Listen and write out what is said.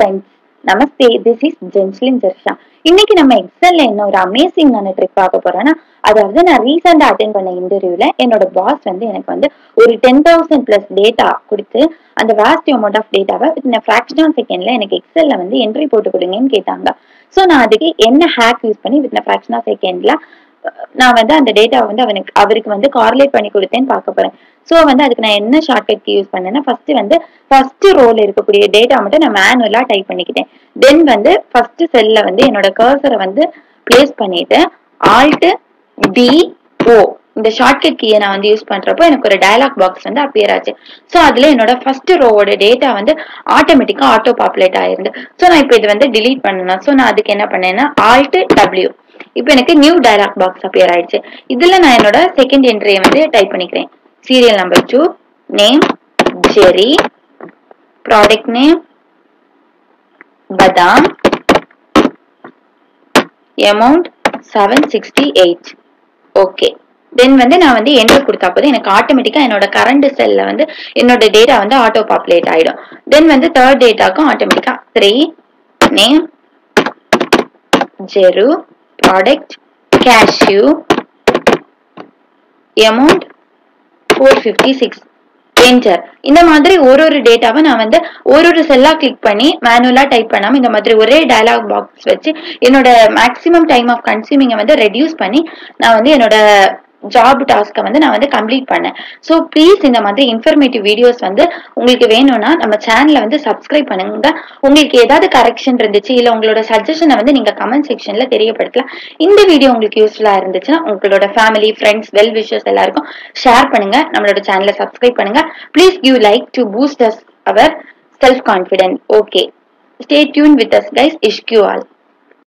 friends. Namaste. This is Jenslin Jersha. இன்னைக்கு நம்ம எக்ஸல்ல என்ன ஒரு அமேசிங்கான ட்ரிக் பார்க்க போறோம்னா, அதாவது நான் ரீசெண்டா அட்டென்ட் பண்ண இன்டர்வியூல என்னோட பாஸ் எனக்கு ஒரு 10,000 பிளஸ் டேட்டா கொடுத்து அந்த வாஸ்ட் அமௌண்ட் ஆஃப் டேட்டாவை வித் ஃபிராக்ஷன் ஆஃப் செகண்ட்ல எனக்கு எக்ஸல்ல என்ட்ரி போட்டு கொடுங்கன்னு கேட்டாங்க. ஸோ நான் அதுக்கு என்ன ஹேக் யூஸ் பண்ணி வித் ஃபிராக்ஷன் ஆஃப் செகண்ட்ல நான் அந்த டேட்டாவை அவருக்கு கார்லேட் பண்ணி கொடுத்தேன்னு பார்க்க போறேன். ஸோ அதுக்கு நான் என்ன ஷார்ட்கட் யூஸ் பண்ணேன்னா, ஃபர்ஸ்ட் ரோல இருக்கக்கூடிய டேட்டா மட்டும் நான் மேனுவலா டைப் பண்ணிக்கிட்டேன். தென் ஃபர்ஸ்ட் செல்ல என்னோட கர்சரை பிளேஸ் பண்ணிட்டு ஆல்ட் டி ஓ இந்த ஷார்ட்கட் கீயை நான் யூஸ் பண்றப்போ எனக்கு ஒரு டயலாக் பாக்ஸ் அப்பியர் ஆச்சு. ஸோ அதுல என்னோட ஃபர்ஸ்ட் ரோவோட டேட்டா ஆட்டோமேட்டிக்கா ஆட்டோ பாப்புலேட் ஆயிருந்து. ஸோ நான் இப்போ இது டிலீட் பண்ணணும். ஸோ நான் அதுக்கு என்ன பண்ணேன்னா ஆல்ட் டபிள்யூ, இப்போ எனக்கு நியூ டயலாக் பாக்ஸ் அப்பியர் ஆயிடுச்சு. இதுல நான் என்னோட செகண்ட் என்ட்ரியை டைப் பண்ணிக்கிறேன். சீரியல் நம்பர் 2, நேம் ஜெரி, ப்ராடக்ட் நேம் பதாம், அமௌண்ட் 768. ஓகே, தென் நான் என்டர் கொடுத்தா போது எனக்கு ஆட்டோமேட்டிக்கா என்னோட கரண்ட் செல்ல என்னோட டேட்டா ஆட்டோ பாப்புலேட் ஆயிடும். தென் தேர்ட் டேட்டாக்கும் ஆட்டோமேட்டிக்கா 3, name Jeru, product cashew, amount 456. Enter. இந்த மாதிரி ஒரு டேட்டாவை நான் ஒரு செல்லா கிளிக் பண்ணி மேனுவலா டைப் பண்ணாம இந்த மாதிரி ஒரே டயலாக் பாக்ஸ் வச்சு என்னோட மேக்ஸிமம் டைம் ஆஃப் கன்சியூமிங்கை ரெடியூஸ் பண்ணி நான் என்னோட ஜாப் டாஸ்கை நான் கம்ப்ளீட் பண்ணேன். ஸோ ப்ளீஸ் இந்த மாதிரி இன்ஃபர்மேட்டிவ் வீடியோஸ் உங்களுக்கு வேணும்னா நம்ம சேனலை சப்ஸ்கிரைப் பண்ணுங்க. உங்களுக்கு ஏதாவது கரெக்ஷன் இருந்துச்சு இல்ல உங்களோட சஜஷனை நீங்க கமெண்ட் செக்ஷன்ல தெரியப்படுத்தலாம். இந்த வீடியோ உங்களுக்கு யூஸ்ஃபுல்லா இருந்துச்சுன்னா உங்களோட ஃபேமிலி, ஃப்ரெண்ட்ஸ், வெல் விஷர்ஸ் எல்லாருக்கும் ஷேர் பண்ணுங்க. நம்மளோட சேனலை சப்ஸ்கிரைப் பண்ணுங்க. Please give like to boost us our self confident. Okay, stay tuned with us guys. இஷ்கியூ ஆல்.